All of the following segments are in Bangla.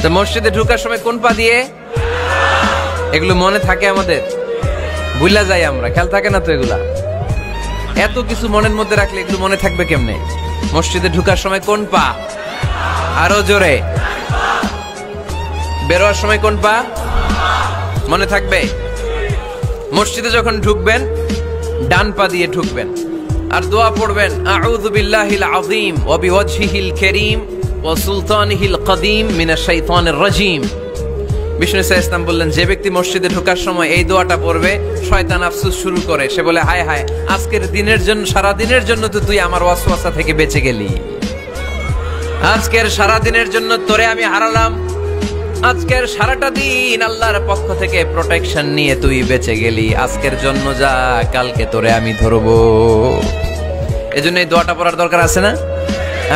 তো মসজিদে ঢোকার সময় কোন পা দিয়ে? এগুলো মনে থাকে আমাদের? ভুলা যাই আমরা, খেয়াল থাকে না তো এগুলা। এত কিছু মনের মধ্যে রাখলে এগুলো মনে থাকবে কেমনে? মসজিদে ঢোকার সময় কোন পা? আরো জোরে। বেরোয়ার সময় কোন পা? মনে থাকবে। মসজিদে যখন ঢুকবেন ডান পা দিয়ে ঢুকবেন আর দোয়া পড়বেন, আউযু বিল্লাহিল আযীম ওয়া বিওয়াজহিল কারীম ওয়া সুলতানিহিল কদীম মিনাশ শাইতানির রাজীম। বিষ্ণু ইসলাম বললেন, যে ব্যক্তি মসজিদে ঢোকার সময় এই দোয়াটা পড়বে, শয়তান আফসোস শুরু করে। সে বলে, হায় হায়, আজকের দিনের জন্য, সারা দিনের জন্য তো তুই আমার ওয়াসওয়াসা থেকে বেঁচে গেলি। আজকের সারা দিনের জন্য তোরে আমি হারালাম। আজকের সারাটা দিন আল্লাহর পক্ষ থেকে প্রোটেকশন নিয়ে তুই বেঁচে গেলি। আজকের জন্য যা, কালকে তোরে আমি ধরবো। এজন্য এই দোয়াটা পড়ার দরকার আছে না?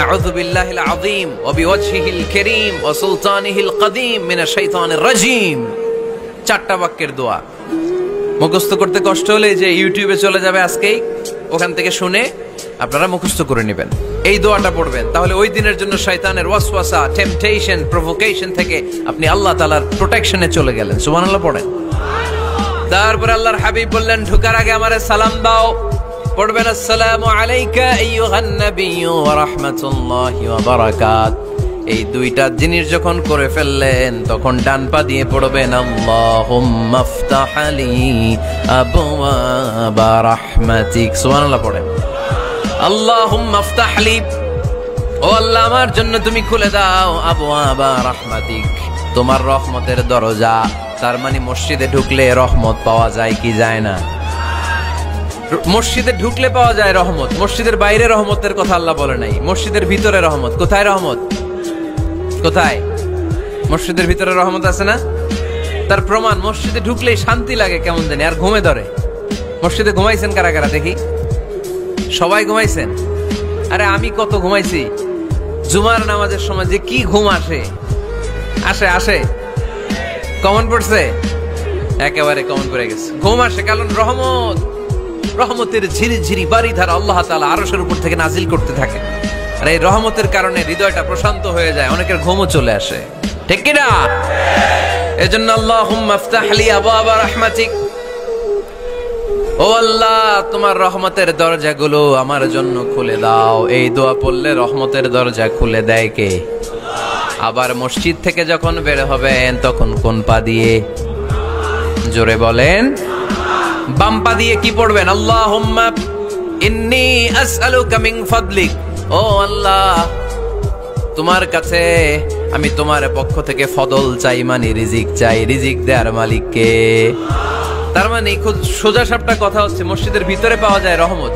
আউযু বিল্লাহিল আযীম ওয়া বিওয়াজহিল কারীম ওয়া সুলতানিহিল কদীম মিনাশ শাইতানির রাজীম। 4টা বাক্যের দোয়া। মুখস্থ করতে কষ্ট হলে যে ইউটিউবে চলে যাবে আজকেই, ওখান থেকে শুনে আপনারা মুখস্থ করে নেবেন। এই দোয়াটা পড়বেন, তাহলে ওই দিনের জন্য শয়তানের ওয়াসওয়াসা, টেম্পটেশন, প্রভোকেশন থেকে আপনি আল্লাহ তাআলার প্রোটেকশনে চলে গেলেন। সুবহানাল্লাহ পড়েন। তারপর আল্লাহর হাবিব বললেন, ঢোকার আগে আমারে সালাম দাও। পড়বেন, আসসালামু আলাইকা আইয়ুহান নাবিয়্যু ওয়া রাহমাতুল্লাহি ওয়া বারাকাত। এই দুইটা জিনিস যখন করে ফেললেন, তখন ডান পা দিয়ে পড়বেন, আল্লাহুম্মা আফতাহ লি আবওয়াবা রাহমাতিক। সুবহানাল্লাহ পড়েন। আল্লাহুম্মা আফতাহ লি, ও আল্লাহ আমার জন্য তুমি খুলে দাও আবওয়াবা রাহমাতিক, তোমার রহমতের দরজা। তার মানে মসজিদে ঢুকলে রহমত পাওয়া যায় কি যায় না? মসজিদে ঢুকলে পাওয়া যায় রহমত। মসজিদের বাইরে রহমতের কথা আল্লাহ বলে নাই, মসজিদের ভিতরে রহমত। কোথায় রহমত? কোথায়? মসজিদের ভিতরে রহমত আছে না? তার প্রমাণ, মসজিদে ঢুকলেই শান্তি লাগে কেমন জানি, আর ঘুমে ধরে। মসজিদে ঘুমাইছেন কারা কারা দেখি? সবাই ঘুমাইছেন? আরে আমি কত ঘুমাইছি। জুমার নামাজের সময় যে কি ঘুম আসে, আসে আসে। কমন পড়ছে? একেবারে কমন পড়ে গেছে। ঘুম আসে কারণ রহমত, রহমতের ঝিরি ঝিরি বারিধারা আল্লাহ তাআলা আরশের উপর থেকে নাজিল করতে থাকে। আর এই রহমতের কারণে হৃদয়টা প্রশান্ত হয়ে যায়, অনেকের ঘুমও চলে আসে। ঠিক কি না? এজন্য আল্লাহুম্মা আফতাহ লি আবওয়াবা রাহমাতিক, ও আল্লাহ তোমার রহমতের দরজাগুলো আমার জন্য খুলে দাও। এই দোয়া পড়লে রহমতের দরজা খুলে দেয় কে? আবার মসজিদ থেকে যখন বের হবেন তখন কোন পা দিয়ে? জোরে বলেন। বাম পা দিয়ে কি পড়বেন? আল্লাহুম্মা ইন্নী আসআলুকা মিন ফাদলিক, ও আল্লাহ তোমার কাছে আমি তোমার পক্ষ থেকে ফদল চাই, মানে রিজিক চাই। রিজিক দেওয়ার মালিক কে? তার মানে খুব সোজা সাপটা কথা হচ্ছে, মসজিদের ভিতরে পাওয়া যায় রহমত,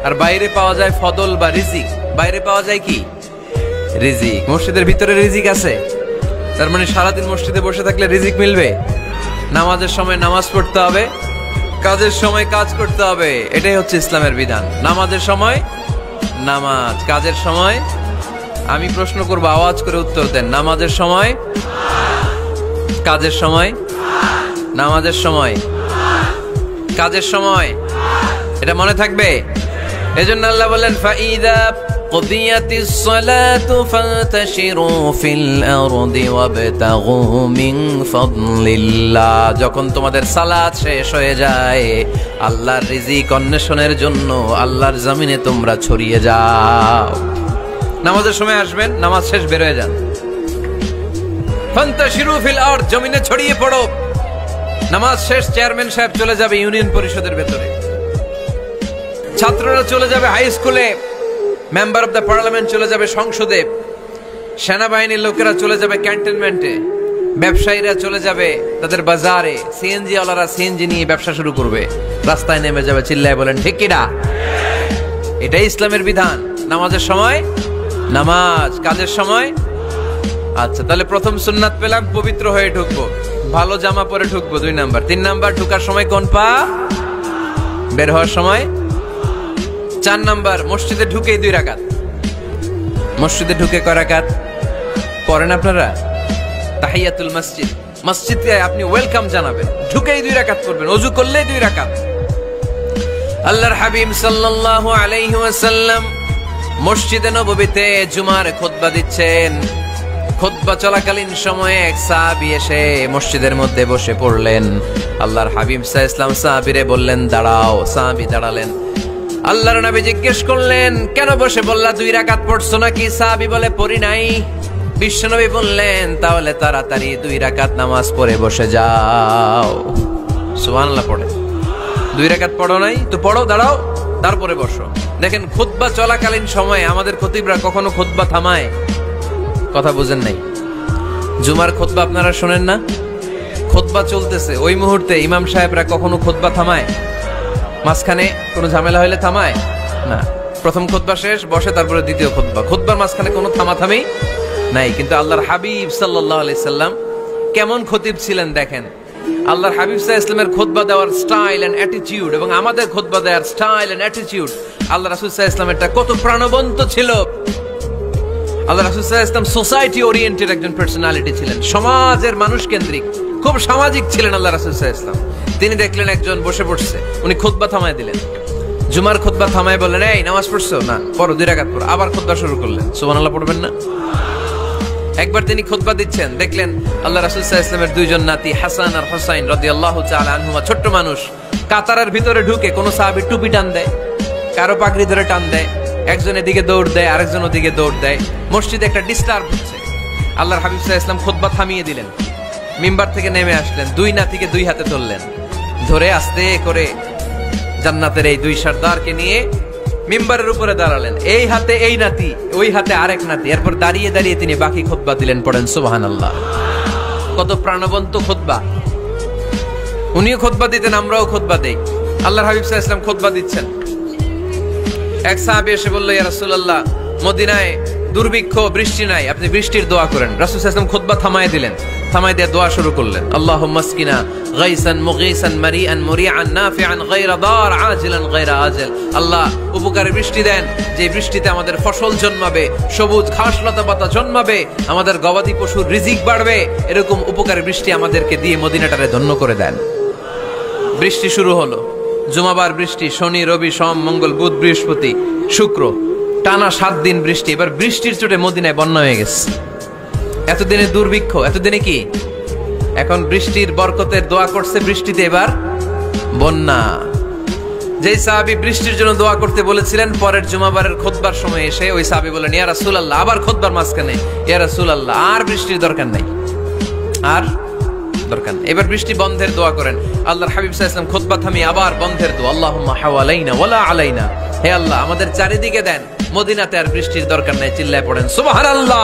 আর বাইরে পাওয়া যায় ফদল বা রিজিক। বাইরে পাওয়া যায় কি? রিজিক। মসজিদের ভিতরে রিজিক আছে। তার মানে সারাদিন মসজিদে বসে থাকলে রিজিক মিলবে। নামাজের সময় নামাজ পড়তে হবে, কাজের সময় কাজ করতে হবে। এটাই হচ্ছে ইসলামের বিধান। নামাজের সময় নামাজ, কাজের সময়। আমি প্রশ্ন করবো, আওয়াজ করে উত্তর দেন। নামাজের সময়, কাজের সময়। নামাজের সময়, কাজের সময়। এটা মনে থাকবে। এজন্য আল্লাহ বললেন, ফাইদা কুদিয়াতিস সালাতু ফান্তাশিরু ফিল আরদি ওয়াবতাগু মিন ফাদলিল্লাহ। যখন তোমাদের সালাত শেষ হয়ে যায়, আল্লাহর রিজিক অন্বেষণের জন্য আল্লাহর জমিনে তোমরা ছড়িয়ে যাও। নামাজের সময় আসবেন, নামাজ শেষ বের হয়ে যান। ফান্তাশিরু ফিল আরদ, জমিনে ছড়িয়ে পড়ো। নামাজ শেষ, চেয়ারম্যান সাহেব চলে যাবে ইউনিয়ন পরিষদের ভেতরে, ছাত্ররা চলে যাবে হাই স্কুলে, মেম্বার অফ দ্য পার্লামেন্ট চলে যাবে সংসদে, সেনাবাহিনীর লোকেরা চলে যাবে ক্যান্টনমেন্টে, ব্যবসায়ীরা চলে যাবে তাদের বাজারে, সিএনজি ওয়ালারা সিএনজি নিয়ে ব্যবসা শুরু করবে, রাস্তায় নেমে যাবে, চিল্লায় বলেন ঠিক কিনা? এটাই ইসলামের বিধান। নামাজের সময় নামাজ, কাজের সময়। আচ্ছা, তাহলে প্রথম সুন্নাত পেলাম, পবিত্র হয়ে ঢুকবো, ভালো জামা পরে ঢুকবো 2 নাম্বার। 3 নাম্বার, ঢুকার সময় কোন পা? বের হওয়ার সময়। 4 নাম্বার, মসজিদে ঢুকেই 2 রাকাত। মসজিদে ঢুকে কয় রাকাত পড়েন আপনারা? তাহিয়াতুল মসজিদ। মসজিদে আপনি ওয়েলকাম জানাবেন, ঢুকেই 2 রাকাত করবেন, ওযু করলেই 2 রাকাত। আল্লাহর হাবিব সাল্লাল্লাহু আলাইহি ওয়াসাল্লাম মসজিদে নববীতে জুমার খুতবা দিচ্ছেন। খুতবা চলাকালীন সময়ে এক সাহাবী এসে মসজিদের মধ্যে বসে পড়লেন। আল্লাহর হাবিব সাল্লাল্লাহু আলাইহি ওয়াসাল্লাম সাহাবীরে বললেন দাঁড়াও। সাহাবী দাঁড়ালেন। আল্লাহর নবী জিজ্ঞেস করলেন কেন বসে বললা, 2 রাকাত পড়ছো নাকি? সাহাবী বলে পড়ি নাই। বিশ্বনবী বললেন তাহলে তাড়াতাড়ি 2 রাকাত নামাজ পড়ে বসে যাও। সুবহানাল্লাহ পড়ে 2 রাকাত পড়ো নাই তো পড়ো, দাঁড়াও, তারপরে বসো। দেখেন খুতবা চলাকালীন সময়ে আমাদের খতিবরা কখনো খুতবা থামায়? কথা বুঝেন নাই? জুমার খুতবা আপনারা শোনেন না? খুতবা চলতেছে, ওই মুহূর্তে ইমাম সাহেবরা কখনো খুতবা থামায়? মাঝখানে কোনো ঝামেলা হইলে থামায় না। প্রথম খুতবা শেষ, বসে তারপরে দ্বিতীয় খুতবা। খুতবার মাঝখানে কোনো থামাথামি নাই। কিন্তু আল্লাহর হাবিব সাল্লাল্লাহু আলাইহি সাল্লাম কেমন খতিব ছিলেন দেখেন। আল্লাহর হাবিব সাল্লাল্লাহু আলাইহি সাল্লামের খুতবা দেওয়ার স্টাইল এন্ড অ্যাটিটিউড এবং আমাদের খুতবা দেওয়ার স্টাইল এন্ড অ্যাটিটিউড, আল্লাহ রাসূল সাল্লাল্লাহু আলাইহি সাল্লামেরটা কত প্রাণবন্ত ছিল। আল্লাহ রাসূল সাল্লাল্লাহু আলাইহি সাল্লাম সোসাইটি ওরিয়েন্টেড একজন পার্সোনালিটি ছিলেন, সমাজের মানুষ কেন্দ্রিক, খুব সামাজিক ছিলেন আল্লাহ রাসূল সাল্লাল্লাহু আলাইহি সাল্লাম। তিনি দেখলেন একজন বসে পড়ছে, উনি খুতবা থামায় দিলেন। জুমার খুতবা থামায় বললেন এই নামাজ পড়ছো না, পড়ো 2 রাকাত পড়ো। আবার খুতবা শুরু করলেন। সুবহানাল্লাহ পড়বেন না? একবার তিনি খুতবা দিচ্ছেন, দেখলেন আল্লাহ রাসূল সাল্লাল্লাহু আলাইহি ওয়াসাল্লামের 2 জন নাতি হাসান আর হুসাইন রাদিয়াল্লাহু তাআলা আনহুমা, ছোট্ট মানুষ, কাতারের ভিতরে ঢুকে কোন সাহাবী টুপি টান দেয়, কারো পাগড়ি ধরে টান দেয়, একজন এদিকে দৌড় দেয়, আরেকজন ওদিকে দৌড় দেয়। মসজিদে একটা ডিস্টার্ব হচ্ছে। আল্লাহর হাবিব সাল্লাল্লাহু আলাইহি ওয়াসাল্লাম খুতবা থামিয়ে দিলেন, মিম্বার থেকে নেমে আসলেন, 2 নাতিকে 2 হাতে ধরলেন, ধরে আস্তে করে জান্নাতের এই 2 সর্দারকে নিয়ে মিম্বারের উপরে দাঁড়ালেন। এই হাতে এই নাতি, ওই হাতে আরেক নাতি। এরপর দাঁড়িয়ে দাঁড়িয়ে তিনি বাকি খুতবা দিলেন। পড়েন সুবহানাল্লাহ। কত প্রাণবন্ত খুতবা। উনিও খুতবা দিতেন, আমরাও খুতবা দেই। আল্লাহর হাবিব সাল্লাল্লাহু আলাইহি ওয়াসাল্লাম খুতবা দিচ্ছেন, এক সাহাবী এসে বলল ইয়া রাসূলুল্লাহ, মদিনায় দুর্ভিক্ষ, বৃষ্টি নাই, আপনি বৃষ্টির দোয়া করেন। রাসূল সাল্লাল্লাহু আলাইহি ওয়াসাল্লাম খুতবা থামায় দিলেন, থামায় দিয়ে দোয়া শুরু করলেন। আল্লাহুম্মা আসকিনা গায়সান মুগীসান মারিআন মুরিআন নাফিআন গায়রা দার আজিলান গায়রা আজল। আল্লাহ উপকারে বৃষ্টি দেন, যে বৃষ্টিতে আমাদের ফসল জন্মাবে, সবুজ ঘাস লতা পাতা জন্মাবে, আমাদের গবাদি পশুর রিজিক বাড়বে, এরকম উপকারে বৃষ্টি আমাদেরকে দিয়ে মদিনাটারে ধন্য করে দেন। বৃষ্টি শুরু হলো। জুমাবার বৃষ্টি, শনি রবি সোম মঙ্গল বুধ বৃহস্পতি শুক্র, টানা 7 দিন বৃষ্টি। এবার বৃষ্টির চোটে মদিনায় বন্যা হয়ে গেছে। এতদিনে দুর্ভিক্ষ, এতদিনে কি? এখন বৃষ্টির বরকতের দোয়া করছে, বৃষ্টিতে এবার বন্যা। যেই সাহাবী বৃষ্টির জন্য দোয়া করতে বলেছিলেন, পরের জুমাবারের খুতবার সময় এসে ওই সাহাবী বলেন ইয়া রাসূলুল্লাহ, আবার খুতবার মাঝখানে ইয়া রাসূলুল্লাহ, আর বৃষ্টির দরকার নাই, আর দরকার নেই, এবার বৃষ্টি বন্ধের দোয়া করেন। আল্লাহর হাবিব সাল্লাল্লাহু আলাইহি ওয়াসাল্লাম খুতবা থামিয়ে আবার বন্ধের দোয়া, আল্লাহুম্মা হাওয়ালাইনা ওয়ালা আলাইনা, হে আল্লাহ আমাদের চারিদিকে দেন, মদিনাতে আর বৃষ্টির দরকার নাই। চিল্লায় পড়েন সুবহানাল্লাহ।